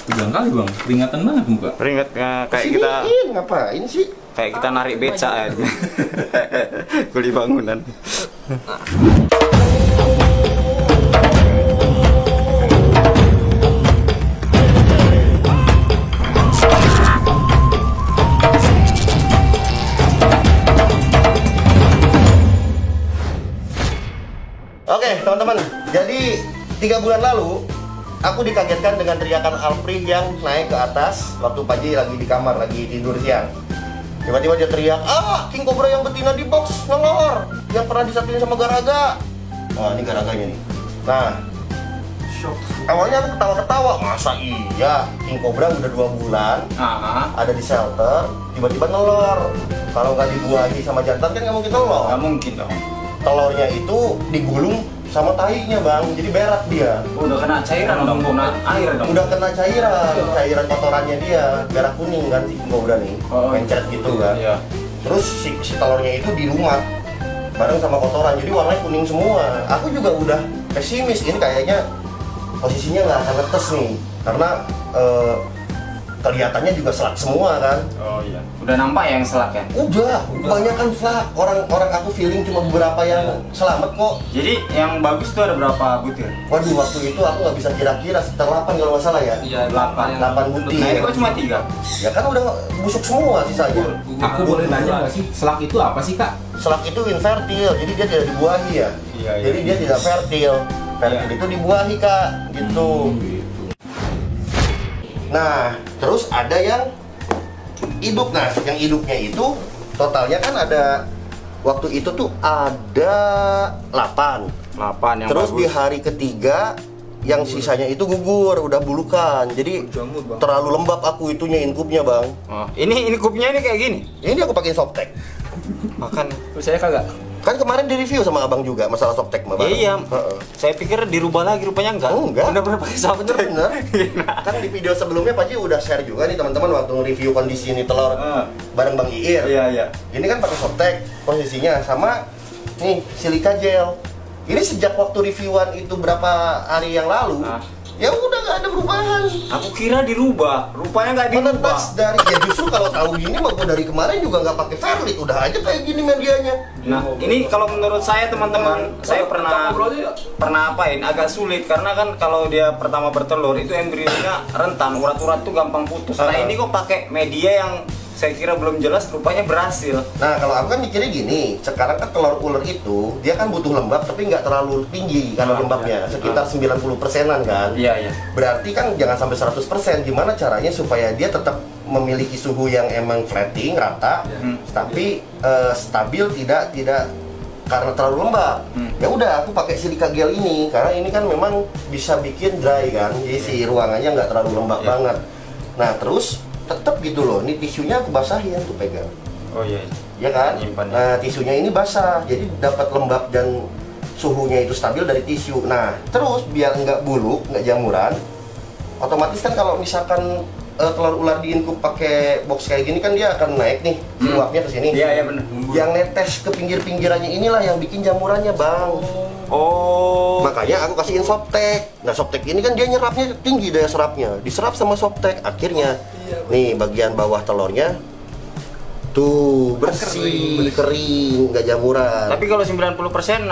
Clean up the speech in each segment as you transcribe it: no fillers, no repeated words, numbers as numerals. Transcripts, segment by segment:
Udah kali bang, peringatan banget muka. Peringat kayak Sini, kita ngapain sih? kayak kita narik beca ya. Kuli bangunan. Oke teman-teman, jadi 3 bulan lalu aku dikagetkan dengan teriakan Alfri yang naik ke atas waktu Paji lagi di kamar, lagi tidur siang. Tiba-tiba dia teriak, "Ah, King Cobra yang betina di box ngelor, yang pernah disatuin sama Garaga." Nah, ini Garaganya nih. Nah, awalnya aku ketawa-ketawa, masa iya King Cobra udah 2 bulan ada di shelter, tiba-tiba nelor. Kalau nggak dibuahi sama jantan kan nggak mungkin nelor. Nggak mungkin dong. Telurnya itu digulung sama tahinya bang, jadi berak dia. Udah kena cairan dong, kena air dong. Udah kena cairan kotorannya dia, berak kuning kan si King Cobra nih, mencret gitu kan. Iya. Terus si telurnya itu di rumah bareng sama kotoran, jadi warnanya kuning semua. Aku juga udah pesimis, ini kayaknya posisinya nggak akan netes nih, karena kelihatannya juga selak semua kan. Oh iya. Udah nampak yang selak ya? Udah, kebanyakan selak. Orang aku feeling cuma beberapa yang selamat kok. Jadi yang bagus tuh ada berapa butir? Waduh, waktu itu aku nggak bisa kira-kira, sekitar 8 kalau nggak salah ya. Iya, 8 butir. Nah, ini kok cuma 3? Ya kan udah busuk semua sisanya. Aku boleh nanya nggak sih, selak itu apa sih kak? Selak itu infertil, jadi dia tidak dibuahi ya. Iya. Jadi dia tidak fertil. Fertil itu dibuahi kak, gitu. Nah, terus ada yang hidup. Nah, yang hidupnya itu totalnya kan ada, waktu itu tuh ada 8 yang terus bagus. di hari ketiga yang sisanya itu gugur, udah bulukan. Jadi terlalu lembab aku itunya, inkubnya bang. Oh, ini kupnya ini kayak gini. Ini aku pakai softtek. Makan. Saya kagak. Kan kemarin di-review sama abang juga masalah softtek mah bang. Iya. Saya pikir dirubah lagi, rupanya enggak. Oh, enggak. Udah pernah pakai softtek. Bener. Kan di video sebelumnya Pak Ji udah share juga nih teman-teman waktu nge-review kondisi ini telur bareng Bang Iir. Iya. Ini kan pakai softtek posisinya, sama nih silika gel. Ini sejak waktu reviewan itu berapa hari yang lalu, ya udah nggak ada perubahan. Aku kira dirubah, rupanya nggak dirubah. Menetas dari, ya justru kalau tahu gini mah gua dari kemarin juga nggak pakai Fairlight, udah aja kayak gini medianya. Nah, ini kalau menurut saya teman-teman, saya pernah apain agak sulit karena kan kalau dia pertama bertelur itu embrionya rentan, urat-urat tuh gampang putus. Nah, ini kok pakai media yang saya kira belum jelas, rupanya berhasil. Nah, kalau aku kan mikirnya gini, sekarang kan telur ular itu dia kan butuh lembab tapi nggak terlalu tinggi karena lembabnya, sekitar 90%-an kan. Iya. Berarti kan jangan sampai 100%. Gimana caranya supaya dia tetap memiliki suhu yang emang flatting, rata, tapi stabil, tidak karena terlalu lembab. Ya udah, aku pakai silika gel ini karena ini kan memang bisa bikin dry kan, jadi si ruangannya nggak terlalu lembab banget. Nah, terus tetap gitu loh, ini tisunya aku basahin tuh pegang. Oh iya. Ya kan? Nyimpan. Nah, tisunya ini basah, jadi dapat lembab dan suhunya itu stabil dari tisu. Nah, terus biar nggak buluk, nggak jamuran, otomatis kan kalau misalkan telur ular diinkub pakai box kayak gini kan dia akan naik nih, uapnya ke sini. Iya benar. Yang netes ke pinggir-pinggirannya inilah yang bikin jamurannya, Bang. Oh. Makanya aku kasihin softtek. Nah, softtek ini kan dia nyerapnya tinggi, daya serapnya. Diserap sama softtek, akhirnya nih bagian bawah telurnya tuh bersih, kering, nggak jamuran. Tapi kalau 90%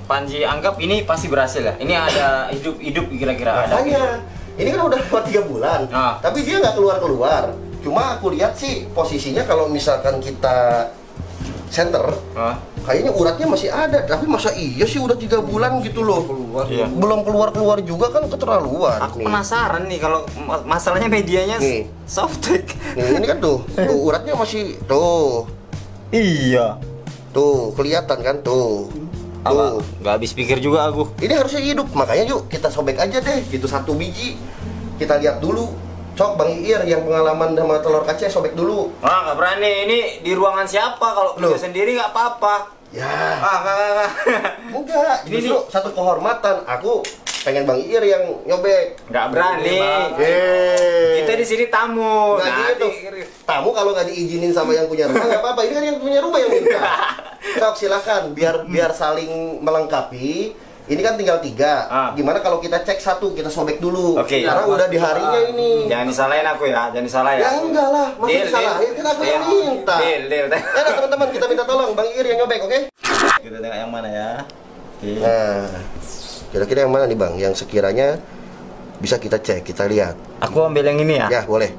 Panji anggap ini pasti berhasil ya. Ini ada hidup kira-kira ada. Makanya, ini kan udah lewat 3 bulan, tapi dia nggak keluar. Cuma aku lihat sih posisinya kalau misalkan kita center, kayaknya uratnya masih ada, tapi masa iya sih udah 3 bulan gitu loh. Iya. Belum keluar juga kan keterlaluan. Aku penasaran nih kalau masalahnya medianya Nih. softtek. Nih, ini kan tuh uratnya masih tuh. Iya. Tuh, kelihatan kan tuh. Tuh. Nggak habis pikir juga aku. Ini harusnya hidup, makanya yuk kita sobek aja deh gitu 1 biji. Kita lihat dulu. Cok, Bang Iir yang pengalaman sama telur kacang sobek dulu. Wah, nggak berani. Ini di ruangan siapa? Kalau lu sendiri nggak apa-apa. Ya. Enggak. Enggak, justru satu kehormatan. Aku pengen Bang Iir yang nyobek. Nggak berani. Kita di sini tamu. Nggak gitu. Tamu kalau nggak diizinin sama yang punya rumah nggak apa-apa. Ini kan yang punya rumah yang minta. Cok, silakan biar saling melengkapi. ini kan tinggal 3. Gimana kalau kita cek 1, kita sobek dulu. Karena udah di harinya ini. Jangan disalahin aku ya, jangan disalahin. Ya enggak lah, masa disalahin? Kan aku yang minta. Nah, teman-teman, kita minta tolong Bang Ir yang nyobek, oke? Kita tengok yang mana ya. Nah, kira-kira yang mana nih Bang? Yang sekiranya bisa kita cek, kita lihat. Aku ambil yang ini ya? Ya, boleh.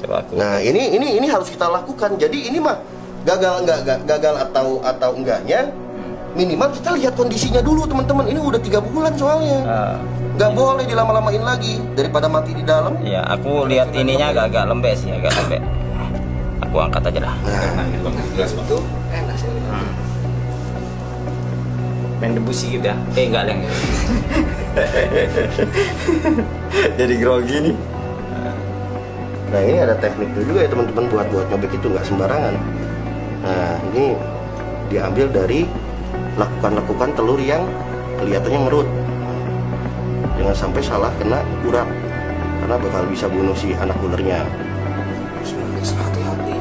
Coba aku. Nah, ini harus kita lakukan. Jadi ini mah gagal atau enggaknya, minimal kita lihat kondisinya dulu teman-teman. Ini udah 3 bulan soalnya. Nggak boleh dilama-lamain lagi daripada mati di dalam. Iya, aku lihat ininya agak lembek sih, agak lembek. Aku angkat aja lah. Itu enak sih. Main debusi gitu ya? Enggak leng. Jadi grogi nih. Nah, ini ada teknik juga ya teman-teman, buat nyobek itu nggak sembarangan. Nah, ini diambil dari lakukan telur yang kelihatannya ngerut. Jangan sampai salah kena urat, karena bakal bisa bunuh si anak ulernya. Hati-hati.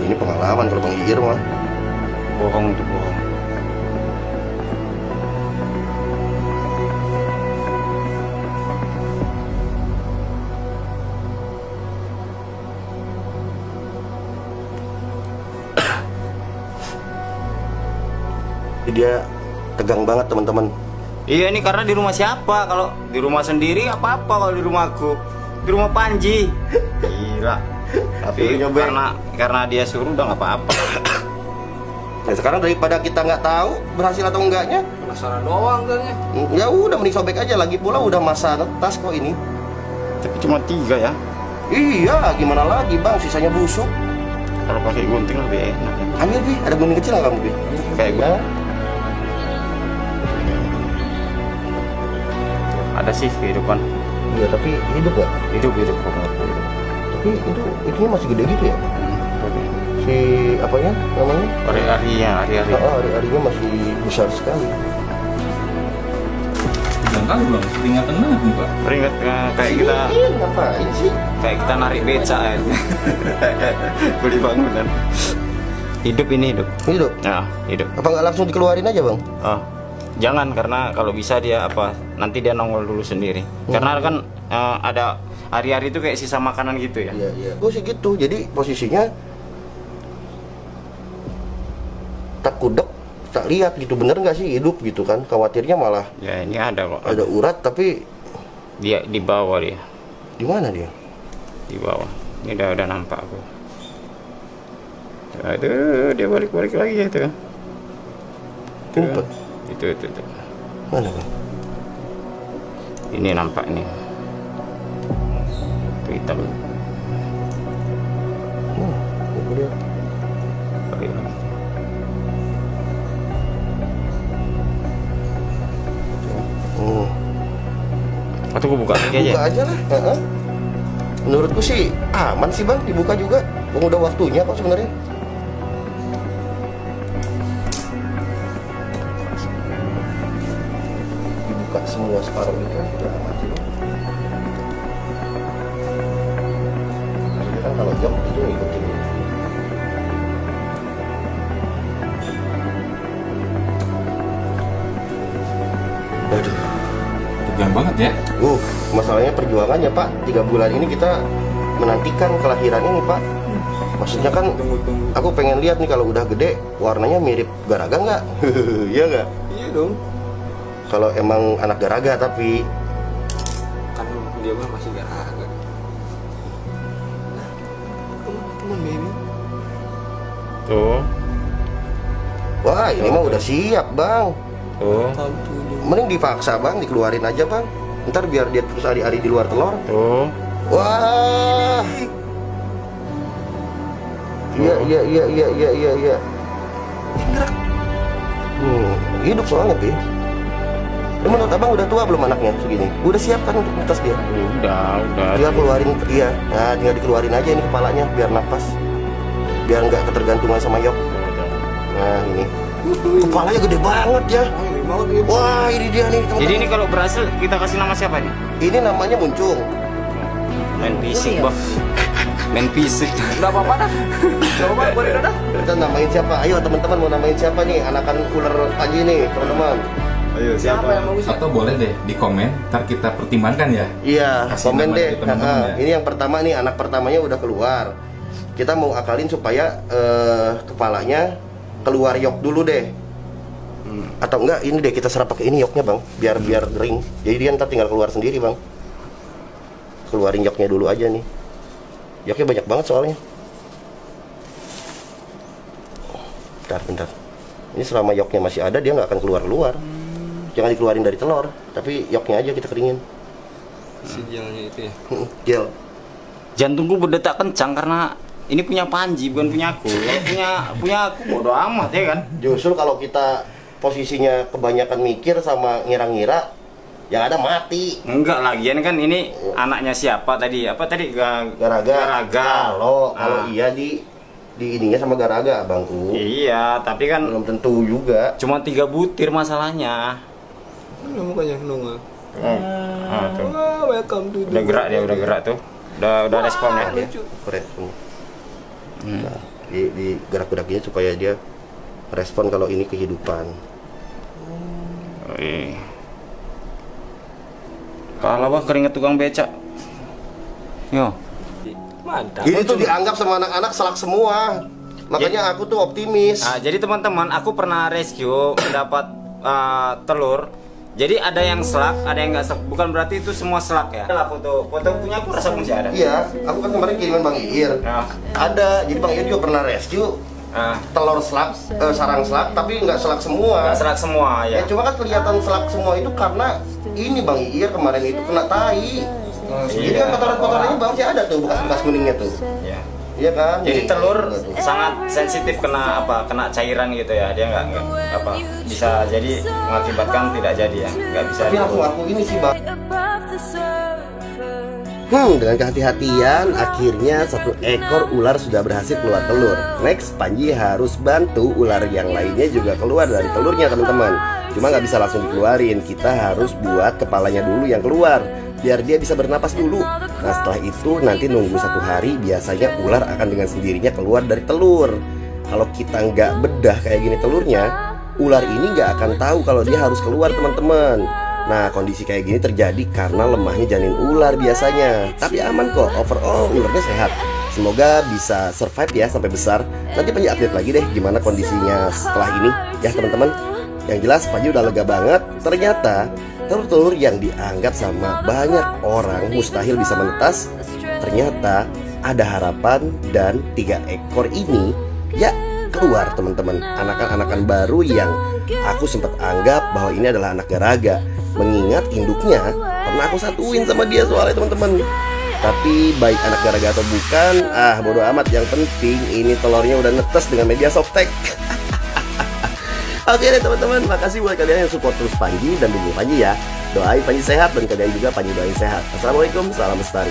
Ini pengalaman kalau Bang Iir mah. Bohong itu bohong. Dia tegang banget teman-teman. Iya, ini karena di rumah siapa? Kalau di rumah sendiri apa-apa, kalau di rumahku, di rumah Panji. Gila. Tapi karena dia suruh udah nggak apa-apa. Nah, sekarang daripada kita nggak tahu berhasil atau enggaknya, penasaran doang kan ya. Ya udah mending sobek aja, lagi pula udah masa tas kok ini. Tapi cuma 3 ya. Iya, gimana lagi Bang, sisanya busuk. Kalau pakai gunting lebih enak. Ambil Bi, ada gunting kecil nggak kamu Bi? Kayak gue. Ada sih kehidupan. Iya, tapi hidup nggak? Hidup. Tapi itu masih gede gitu ya? Si apanya namanya? Ari-arinya masih besar sekali. Kan belum peringatan banget Pak. Peringat kayak kita. Ngapain sih? Kayak kita narik beca ya. Beli bangunan. Hidup. Hidup? Ya, hidup. Apa nggak langsung dikeluarin aja Bang? Jangan, karena kalau bisa dia nanti dia nongol dulu sendiri. Karena kan ada hari-hari itu kayak sisa makanan gitu ya. Iya. Gue sih gitu. Jadi posisinya tak kudek, tak lihat gitu, bener nggak sih hidup gitu kan? Khawatirnya malah. Ya, ini ada kok. Ada urat tapi dia di bawah dia. Di mana dia? Di bawah. Ini udah nampak aku. Aduh, dia balik lagi ya itu. Ngumpet. Itu. Mana Bang? Ini nampak nih. Itu hitam. Aku lihat. Atau gue buka lagi aja? Buka aja lah. Menurutku sih aman sih Bang, dibuka juga. Bang udah waktunya kok sebenarnya. Dibuka semua separuh itu udah aman sih Bang. Jadi kan kalau jam itu ngikutin. Aduh, tegang banget ya. Masalahnya perjuangannya Pak. 3 bulan ini kita menantikan kelahiran ini Pak. Maksudnya kan aku pengen lihat nih kalau udah gede warnanya mirip Garaga nggak? Iya nggak? Iya dong. Kalau emang anak Garaga tapi kan dia mah masih Garaga. Teman baby. Tuh. Wah, ini mah udah siap Bang. Tuh. Mending dipaksa Bang, dikeluarin aja Bang. Ntar biar dia terus hari-hari di luar telur. Tuh. Wah. Iya. Hidup soalnya Pi. Menurut Abang udah tua belum anaknya segini? Udah siap kan untuk netas dia? Udah. Tinggal keluarin, iya. Nah, tinggal dikeluarin aja ini kepalanya biar napas. Biar nggak ketergantungan sama yok. Nah, ini. Kepalanya gede banget ya. Wah, ini dia nih teman-teman. Jadi ini kalau berhasil kita kasih nama siapa nih? Ini namanya Muncung. Main fisik, Bang. Main fisik. Udah apa-apa dah. Coba boleh dah. Kita namain siapa? Ayo teman-teman mau namain siapa nih? Anakan ular Panji nih, teman-teman. Ayo, siapa yang bagus? Atau boleh deh di komen, ntar kita pertimbangkan ya. Iya, Kasih komen nama deh. dari teman-teman ya. Ini yang pertama nih, anak pertamanya udah keluar. Kita mau akalin supaya kepalanya keluar yok dulu deh. Atau enggak, ini deh kita serap pakai ini yoknya bang, biar ring. Jadi dia ntar tinggal keluar sendiri bang. Keluarin yoknya dulu aja nih. Yoknya banyak banget soalnya. Bentar. Ini selama yoknya masih ada, dia nggak akan keluar. Jangan dikeluarin dari telur, tapi yoknya aja kita keringin. Si gelnya itu ya. Gel. Jantungku berdetak kencang karena ini punya Panji, bukan punya aku. Punya aku bodo amat ya kan. Justru kalau kita posisinya kebanyakan mikir sama ngira-ngira, yang ada mati. Enggak, lagian kan ini anaknya siapa tadi? Apa tadi? Garaga. Kalau iya di ininya sama Garaga, abangku. Iya, tapi kan Belum tentu juga. cuma 3 butir masalahnya. Mana mukanya Nunga? Tuh. Welcome to Udah gerak dia, udah gerak tuh. Udah respon ya dia. Respon. Nah, di gerak-geraknya supaya dia respon kalau ini kehidupan. Kalau apa keringet tukang becak. Yo. Mantap. Ini tuh dianggap sama anak-anak selak semua. Makanya aku tuh optimis. Nah, jadi teman-teman, aku pernah rescue mendapat telur. Jadi ada yang selak, ada yang nggak selak. Bukan berarti itu semua selak ya. Adalah foto punya aku rasa masih ada. Iya, aku kan kemarin kiriman Bang Iir. Nah. Ada, jadi Bang Iir juga pernah rescue telur selak, sarang selak, tapi nggak selak semua. Nggak selak semua ya. Ya cuma kan kelihatan selak semua itu karena ini Bang Iir kemarin itu kena tai. Jadi kan kotoran-kotorannya Bang masih ada tuh bekas-bekas kuningnya tuh. Iya. Iya kan? Jadi telur sangat sensitif kena cairan gitu ya. Dia nggak bisa jadi mengakibatkan tidak jadi ya. Nggak bisa. Tapi aku ini sih Bang. Dengan kehati-hatian, akhirnya 1 ekor ular sudah berhasil keluar telur. Next, Panji harus bantu ular yang lainnya juga keluar dari telurnya, teman-teman. Cuma nggak bisa langsung dikeluarin, kita harus buat kepalanya dulu yang keluar, biar dia bisa bernapas dulu. Nah setelah itu nanti nunggu 1 hari, biasanya ular akan dengan sendirinya keluar dari telur. Kalau kita nggak bedah kayak gini telurnya, ular ini nggak akan tahu kalau dia harus keluar, teman-teman. Nah kondisi kayak gini terjadi karena lemahnya janin ular biasanya. Tapi aman kok, overall ularnya sehat. Semoga bisa survive ya sampai besar. Nanti Panji update lagi deh gimana kondisinya setelah ini ya teman-teman. Yang jelas Panji udah lega banget. Ternyata telur-telur yang dianggap sama banyak orang mustahil bisa menetas, ternyata ada harapan. Dan 3 ekor ini ya keluar, teman-teman. Anakan-anakan baru yang aku sempat anggap bahwa ini adalah anak Garaga, mengingat induknya pernah aku satuin sama dia soalnya, teman-teman. Tapi baik anak Garaga atau bukan, bodo amat. Yang penting ini telurnya udah netes dengan media softtek. Oke deh teman-teman, makasih buat kalian yang support terus Panji dan dukung Panji ya. Doain Panji sehat dan kalian juga Panji doain sehat. Assalamualaikum, salam lestari.